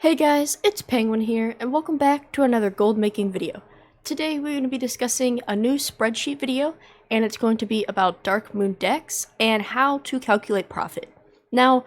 Hey guys, it's Penguin here, and welcome back to another gold making video. Today we're going to be discussing a new spreadsheet video, and it's going to be about Darkmoon Decks and how to calculate profit. Now,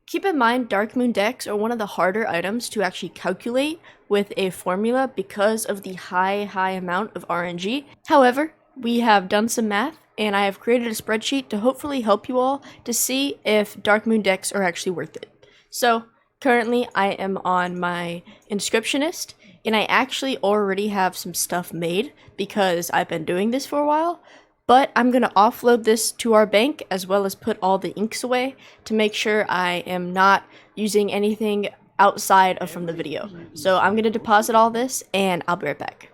keep in mind Darkmoon Decks are one of the harder items to actually calculate with a formula because of the high amount of RNG. However, we have done some math, and I have created a spreadsheet to hopefully help you all to see if Darkmoon Decks are actually worth it. So, currently, I am on my inscriptionist, and I actually already have some stuff made because I've been doing this for a while, but I'm going to offload this to our bank as well as put all the inks away to make sure I am not using anything outside of from the video. So I'm going to deposit all this, and I'll be right back.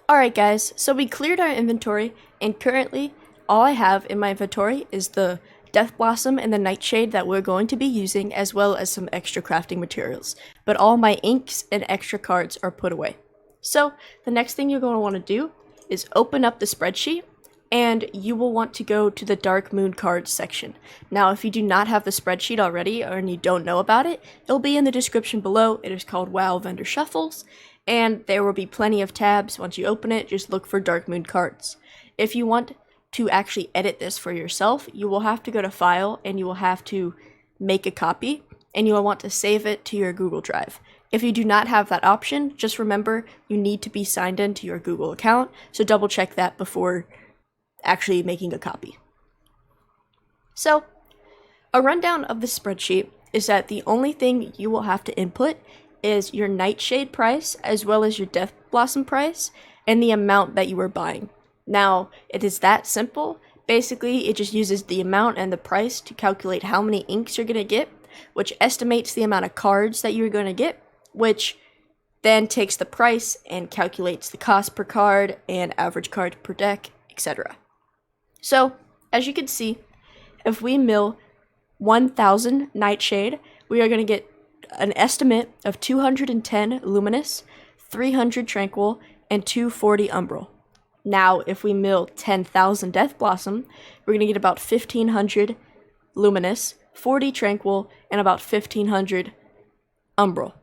Alright guys, so we cleared our inventory, and currently all I have in my inventory is the Death Blossom and the Nightshade that we're going to be using, as well as some extra crafting materials. But all my inks and extra cards are put away. So the next thing you're going to want to do is open up the spreadsheet, and you will want to go to the Darkmoon cards section. Now, if you do not have the spreadsheet already or you don't know about it, it'll be in the description below. It is called WoW Vendor Shuffles, and there will be plenty of tabs. Once you open it, just look for Darkmoon cards. If you want to actually edit this for yourself, you will have to go to File, and you will have to make a copy, and you will want to save it to your Google Drive. If you do not have that option, just remember you need to be signed into your Google account, so double check that before actually making a copy. So, a rundown of the spreadsheet is that the only thing you will have to input is your Nightshade price, as well as your Death Blossom price, and the amount that you are buying. Now, it is that simple. Basically, it just uses the amount and the price to calculate how many inks you're going to get, which estimates the amount of cards that you're going to get, which then takes the price and calculates the cost per card and average card per deck, etc. So, as you can see, if we mill 1,000 Nightshade, we are going to get an estimate of 210 Luminous, 300 Tranquil, and 240 Umbral. Now, if we mill 10,000 Death Blossom, we're going to get about 1,500 Luminous, 40 Tranquil, and about 1,500 Umbral.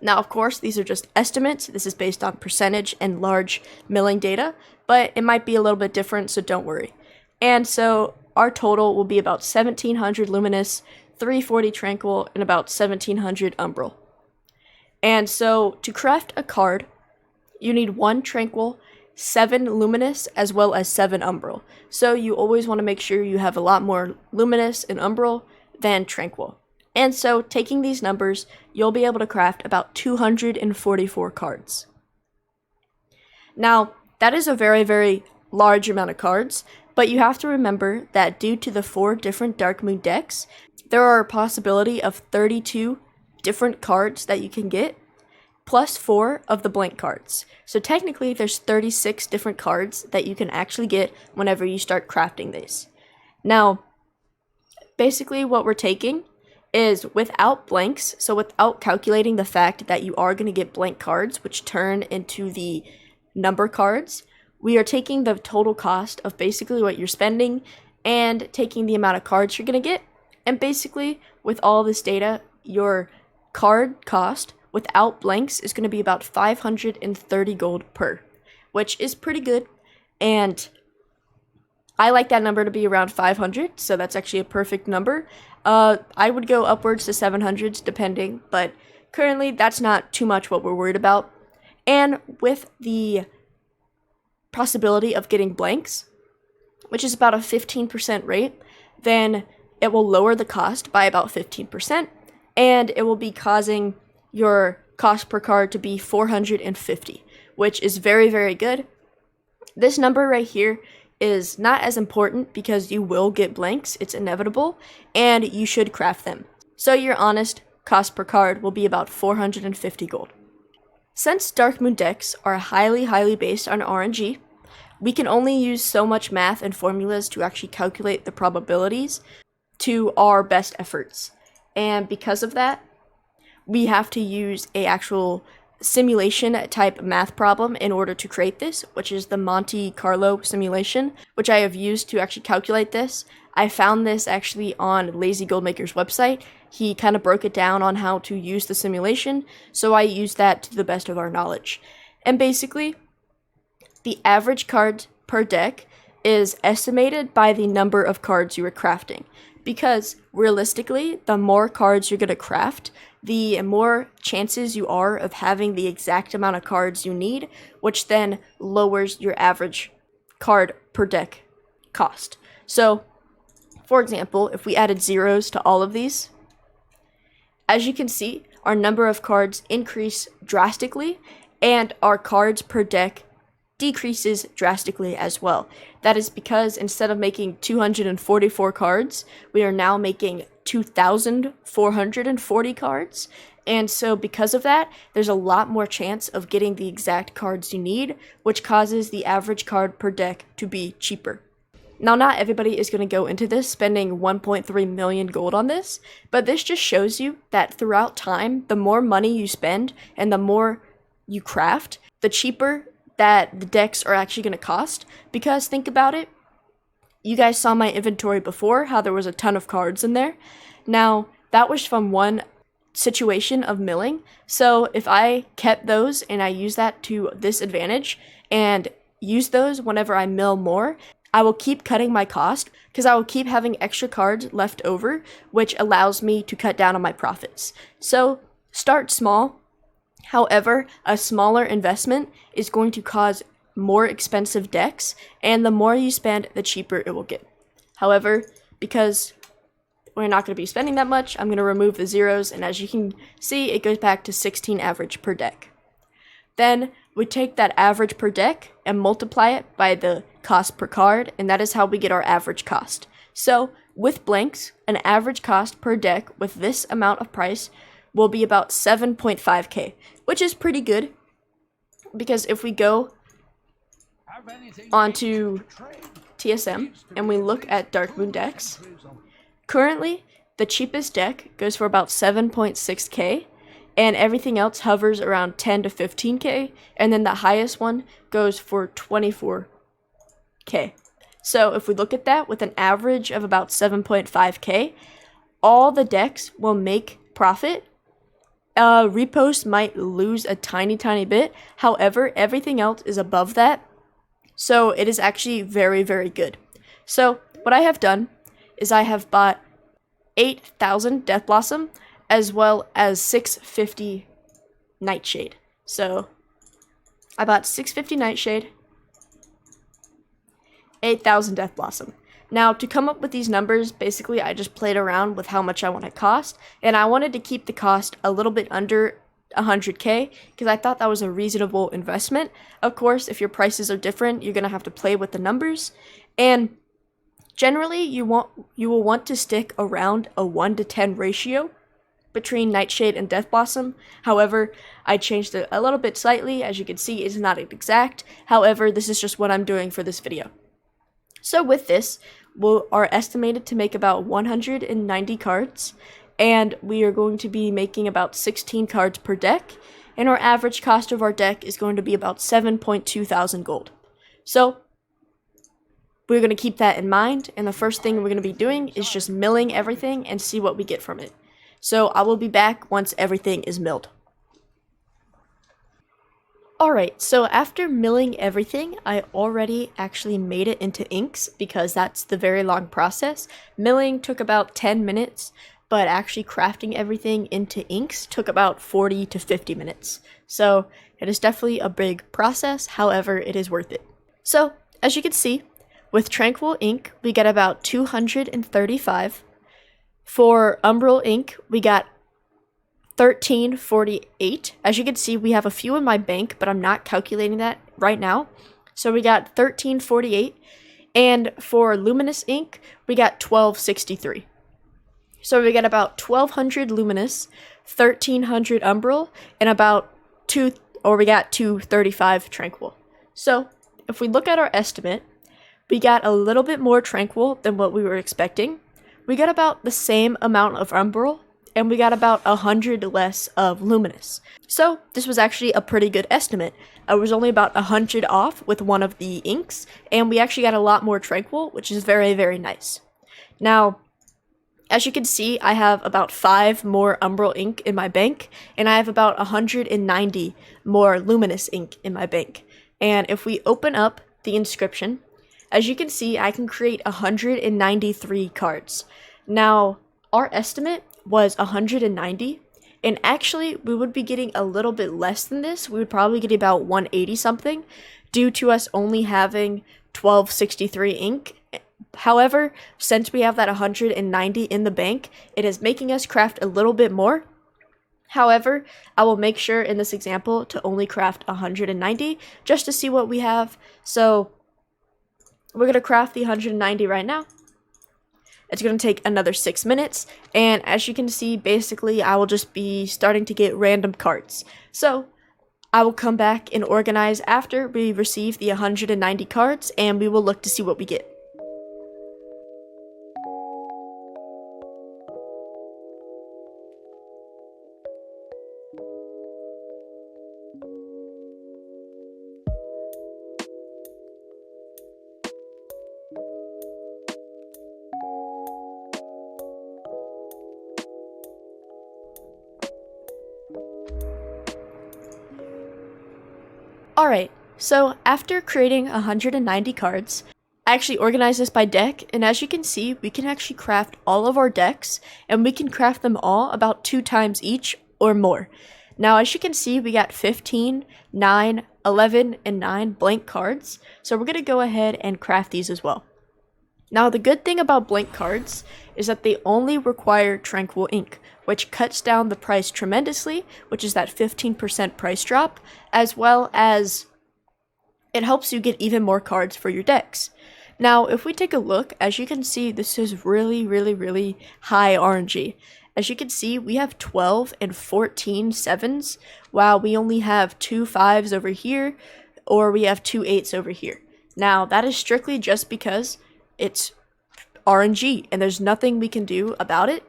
Now, of course, these are just estimates. This is based on percentage and large milling data, but it might be a little bit different, so don't worry. And so our total will be about 1,700 Luminous, 340 Tranquil, and about 1,700 Umbral. And so to craft a card, you need 1 Tranquil, 7 Luminous, as well as 7 Umbral. So you always want to make sure you have a lot more Luminous and Umbral than Tranquil. And so taking these numbers, you'll be able to craft about 244 cards. Now, that is a very large amount of cards, but you have to remember that due to the 4 different Darkmoon decks, there are a possibility of 32 different cards that you can get, plus 4 of the blank cards. So technically there's 36 different cards that you can actually get whenever you start crafting these. Now, basically what we're taking is without blanks, so without calculating the fact that you are going to get blank cards, which turn into the number cards, we are taking the total cost of basically what you're spending and taking the amount of cards you're going to get. And basically, with all this data, your card cost without blanks is going to be about 530 gold per, which is pretty good, and I like that number to be around 500, so that's actually a perfect number. I would go upwards to 700s depending, but currently that's not too much what we're worried about. And with the possibility of getting blanks, which is about a 15% rate, then it will lower the cost by about 15%, and it will be causing your cost per card to be 450, which is very good. This number right here is not as important because you will get blanks, it's inevitable, and you should craft them. So your honest cost per card will be about 450 gold. Since Darkmoon decks are highly based on RNG, we can only use so much math and formulas to actually calculate the probabilities to our best efforts. And because of that, we have to use a actual simulation type math problem in order to create this, which is the Monte Carlo simulation, which I have used to actually calculate this. I found this actually on Lazy Goldmaker's website. He kind of broke it down on how to use the simulation, so I used that to the best of our knowledge. And basically, the average card per deck is estimated by the number of cards you are crafting. Because realistically, the more cards you're going to craft, the more chances you are of having the exact amount of cards you need, which then lowers your average card per deck cost. So, for example, if we added zeros to all of these, as you can see, our number of cards increase drastically, and our cards per deck decreases drastically as well. That is because instead of making 244 cards, we are now making 2,440 cards. And so because of that, there's a lot more chance of getting the exact cards you need, which causes the average card per deck to be cheaper. Now, not everybody is going to go into this spending 1.3 million gold on this, but this just shows you that throughout time, the more money you spend and the more you craft, the cheaper that the decks are actually going to cost. Because think about it, you guys saw my inventory before, how there was a ton of cards in there. Now, that was from one situation of milling, so if I kept those and I use that to this advantage and use those whenever I mill more, I will keep cutting my cost because I will keep having extra cards left over, which allows me to cut down on my profits. So start small. However, a smaller investment is going to cause more expensive decks, and the more you spend, the cheaper it will get. However, because we're not going to be spending that much, I'm going to remove the zeros, and as you can see, it goes back to 16 average per deck. Then we take that average per deck and multiply it by the cost per card, and that is how we get our average cost. So with blanks, an average cost per deck with this amount of price will be about 7.5k, which is pretty good, because if we go onto TSM and we look at Darkmoon Decks, currently the cheapest deck goes for about 7.6k, and everything else hovers around 10 to 15k, and then the highest one goes for 24k. So if we look at that with an average of about 7.5k, all the decks will make profit. Repost might lose a tiny bit, however, everything else is above that, so it is actually very, very good. So what I have done is I have bought 8,000 Death Blossom, as well as 650 Nightshade. So I bought 650 Nightshade, 8,000 Death Blossom. Now, to come up with these numbers, basically I just played around with how much I want to cost, and I wanted to keep the cost a little bit under 100k because I thought that was a reasonable investment. Of course, if your prices are different, you're going to have to play with the numbers, and generally you will want to stick around a 1-to-10 ratio between Nightshade and Death Blossom. However, I changed it a little bit slightly. As you can see, it's not exact. However, this is just what I'm doing for this video. So with this, we are estimated to make about 190 cards, and we are going to be making about 16 cards per deck, and our average cost of our deck is going to be about 7.2 thousand gold. So we're going to keep that in mind, and the first thing we're going to be doing is just milling everything and see what we get from it. So I will be back once everything is milled. Alright, so after milling everything, I already actually made it into inks because that's the very long process. Milling took about 10 minutes, but actually crafting everything into inks took about 40 to 50 minutes. So it is definitely a big process, however, it is worth it. So, as you can see, with Tranquil ink, we get about 235. For Umbral ink, we got 1348. As you can see, we have a few in my bank, but I'm not calculating that right now. So we got 1348. And for Luminous ink, we got 1263. So we got about 1200 Luminous, 1300 Umbral, and about we got 235 Tranquil. So if we look at our estimate, we got a little bit more Tranquil than what we were expecting. We got about the same amount of Umbral, and we got about 100 less of luminous. So this was actually a pretty good estimate. I was only about 100 off with one of the inks, and we actually got a lot more tranquil, which is very, very nice. Now, as you can see, I have about 5 more umbral ink in my bank, and I have about 190 more luminous ink in my bank. And if we open up the inscription, as you can see, I can create 193 cards. Now, our estimate was 190, and actually, we would be getting a little bit less than this. We would probably get about 180 something, due to us only having 1263 ink. However, since we have that 190 in the bank, it is making us craft a little bit more. However, I will make sure in this example to only craft 190 just to see what we have. So we're going to craft the 190 right now. It's going to take another 6 minutes, and as you can see, basically I will just be starting to get random cards. So I will come back and organize after we receive the 190 cards, and we will look to see what we get. Alright, so after creating 190 cards, I actually organized this by deck, and as you can see, we can actually craft all of our decks, and we can craft them all about 2 times each or more. Now, as you can see, we got 15, 9, 11, and 9 blank cards, so we're going to go ahead and craft these as well. Now, the good thing about blank cards is that they only require tranquil ink, which cuts down the price tremendously, which is that 15% price drop, as well as it helps you get even more cards for your decks. Now, if we take a look, as you can see, this is really, really, really high RNG. As you can see, we have 12 and 14 7s, while we only have 2 5s over here, or we have 2 8s over here. Now, that is strictly just because it's RNG, and there's nothing we can do about it.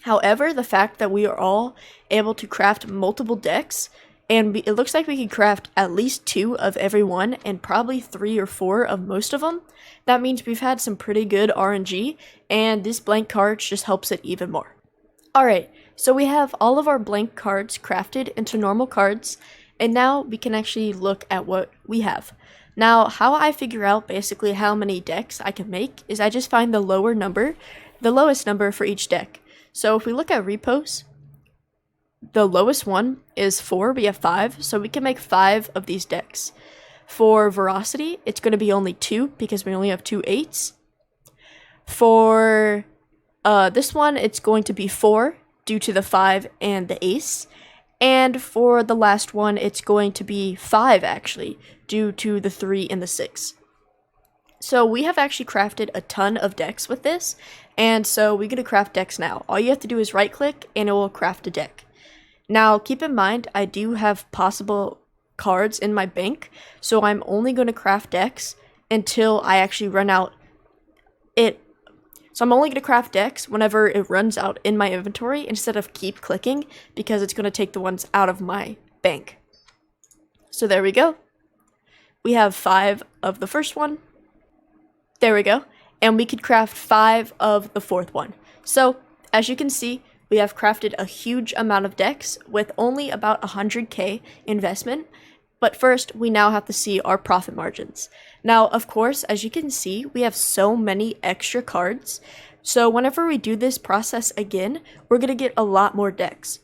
However, the fact that we are all able to craft multiple decks, and it looks like we can craft at least 2 of every one, and probably 3 or 4 of most of them, that means we've had some pretty good RNG, and this blank card just helps it even more. Alright, so we have all of our blank cards crafted into normal cards, and now we can actually look at what we have. Now, how I figure out basically how many decks I can make is I just find the lowest number for each deck. So if we look at repos, the lowest one is 4, we have 5, so we can make 5 of these decks. For Veracity, it's going to be only 2 because we only have 2 8s. For this one, it's going to be 4 due to the 5 and the ace. And for the last one, it's going to be 5 actually, due to the 3 and the 6. So we have actually crafted a ton of decks with this, and so we're going to craft decks now. All you have to do is right click and it will craft a deck. Now keep in mind, I do have possible cards in my bank, so I'm only going to craft decks until I actually run out it. So I'm only going to craft decks whenever it runs out in my inventory instead of keep clicking, because it's going to take the ones out of my bank. So there we go. We have 5 of the first one. There we go. And we could craft 5 of the 4th one. So as you can see, we have crafted a huge amount of decks with only about 100k investment. But first, we now have to see our profit margins. Now, of course, as you can see, we have so many extra cards. So whenever we do this process again, we're going to get a lot more decks.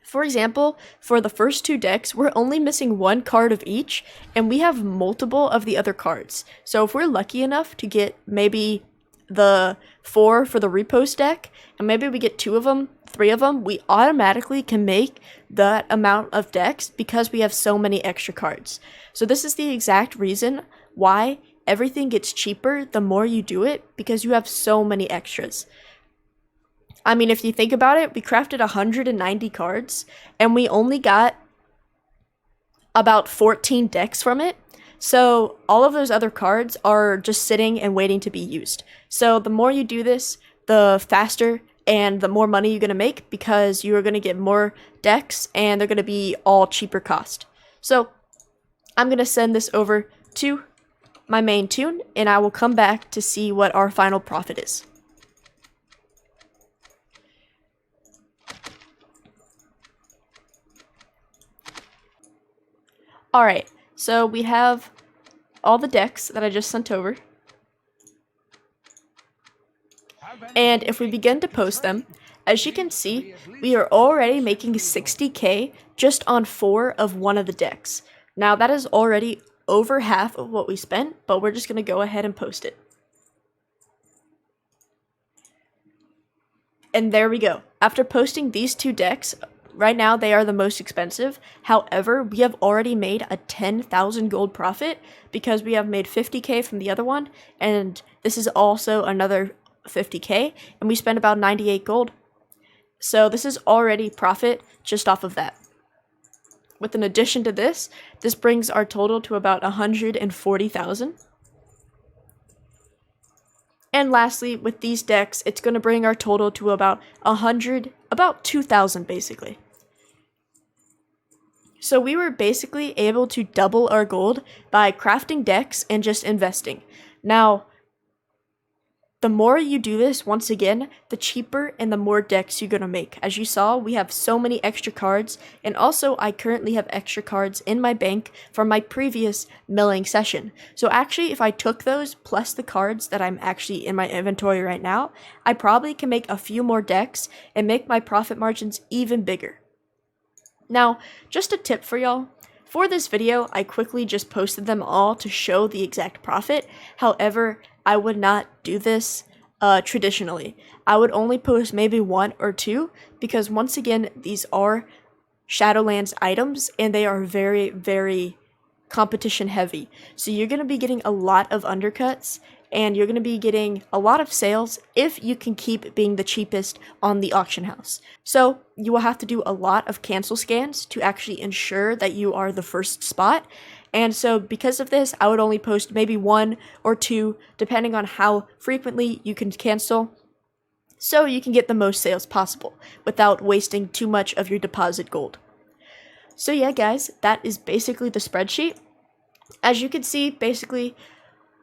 For example, for the first 2 decks, we're only missing 1 card of each, and we have multiple of the other cards. So if we're lucky enough to get maybe the 4 for the repost deck, and maybe we get 2 of them, 3 of them, we automatically can make that amount of decks because we have so many extra cards. So this is the exact reason why everything gets cheaper the more you do it, because you have so many extras. I mean, if you think about it, we crafted 190 cards, and we only got about 14 decks from it. So all of those other cards are just sitting and waiting to be used. So the more you do this, the faster and the more money you're going to make because you are going to get more decks and they're going to be all cheaper cost. So I'm going to send this over to my main tune and I will come back to see what our final profit is. Alright, so we have all the decks that I just sent over. And if we begin to post them, as you can see, we are already making 60k just on 4 of one of the decks. Now that is already over half of what we spent, but we're just going to go ahead and post it. And there we go. After posting these 2 decks, right now they are the most expensive. However, we have already made a 10,000 gold profit because we have made 50k from the other one, and this is also another 50k, and we spent about 98 gold. So this is already profit just off of that. With an addition to this brings our total to about 140,000. And lastly, with these decks, it's going to bring our total to about 2,000 basically. So we were basically able to double our gold by crafting decks and just investing. Now, the more you do this, once again, the cheaper and the more decks you're going to make. As you saw, we have so many extra cards, and also I currently have extra cards in my bank from my previous milling session. So actually, if I took those plus the cards that I'm actually in my inventory right now, I probably can make a few more decks and make my profit margins even bigger. Now, just a tip for y'all. For this video, I quickly just posted them all to show the exact profit. However, I would not do this traditionally. I would only post maybe 1 or 2 because once again, these are Shadowlands items and they are very, very competition heavy. So you're going to be getting a lot of undercuts and you're going to be getting a lot of sales if you can keep being the cheapest on the auction house. So you will have to do a lot of cancel scans to actually ensure that you are the first spot. And so because of this, I would only post maybe 1 or 2, depending on how frequently you can cancel, so you can get the most sales possible without wasting too much of your deposit gold. So yeah, guys, that is basically the spreadsheet. As you can see, basically,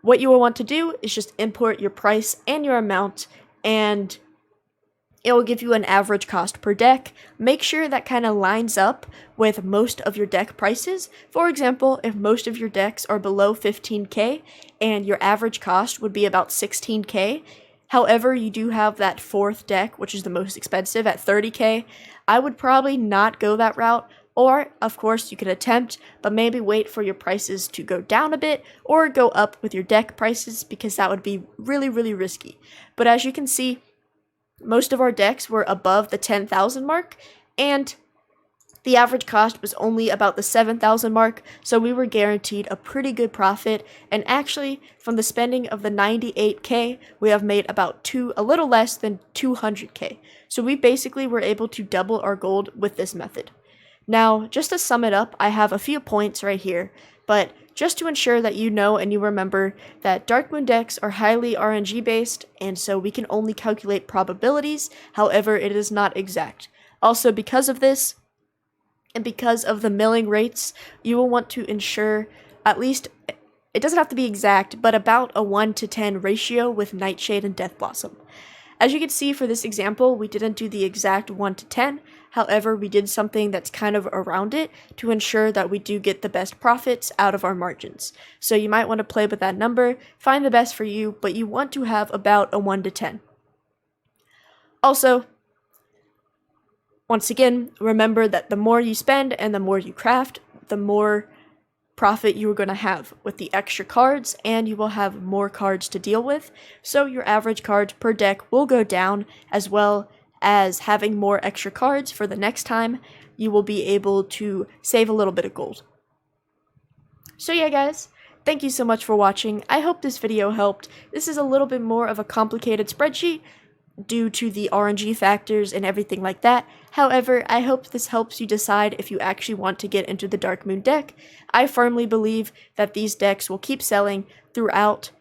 what you will want to do is just import your price and your amount, and it will give you an average cost per deck. Make sure that kind of lines up with most of your deck prices. For example, if most of your decks are below 15k and your average cost would be about 16k, however, you do have that 4th deck, which is the most expensive at 30k, I would probably not go that route. Or, of course, you could attempt, but maybe wait for your prices to go down a bit or go up with your deck prices because that would be really, really risky. But as you can see, most of our decks were above the 10,000 mark, and the average cost was only about the 7,000 mark, so we were guaranteed a pretty good profit. And actually, from the spending of the 98k, we have made about a little less than 200k. So we basically were able to double our gold with this method. Now, just to sum it up, I have a few points right here, but just to ensure that you know and you remember that Darkmoon decks are highly RNG based, and so we can only calculate probabilities, however it is not exact. Also, because of this, and because of the milling rates, you will want to ensure at least, it doesn't have to be exact, but about a 1-to-10 ratio with Nightshade and Death Blossom. As you can see for this example, we didn't do the exact 1-to-10, however, we did something that's kind of around it to ensure that we do get the best profits out of our margins. So you might want to play with that number, find the best for you, but you want to have about a 1-to-10. Also, once again, remember that the more you spend and the more you craft, the more profit you're going to have with the extra cards, and you will have more cards to deal with, so your average cards per deck will go down, as well as having more extra cards for the next time. You will be able to save a little bit of gold. So yeah, guys, thank you so much for watching. I hope this video helped. This is a little bit more of a complicated spreadsheet due to the RNG factors and everything like that. However, I hope this helps you decide if you actually want to get into the Darkmoon deck. I firmly believe that these decks will keep selling throughout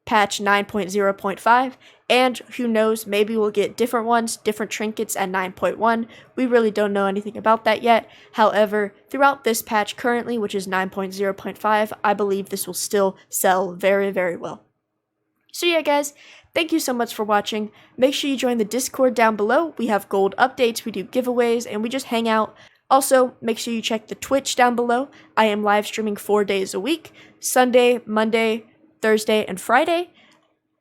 patch 9.0.5, and who knows, maybe we'll get different ones, different trinkets at 9.1. We really don't know anything about that yet. However, throughout this patch currently, which is 9.0.5, I believe this will still sell very, very well. So yeah, guys, thank you so much for watching. Make sure you join the Discord down below. We have gold updates, we do giveaways, and we just hang out. Also, make sure you check the Twitch down below. I am live streaming 4 days a week, Sunday, Monday, Thursday, and Friday,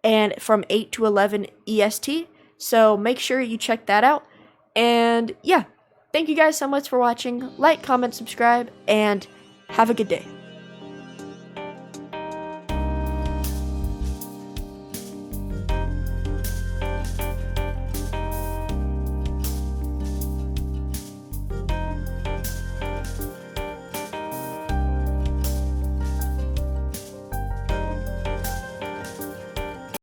and from 8 to 11 EST. So make sure you check that out. And yeah, thank you guys so much for watching. Like, comment, subscribe, and have a good day.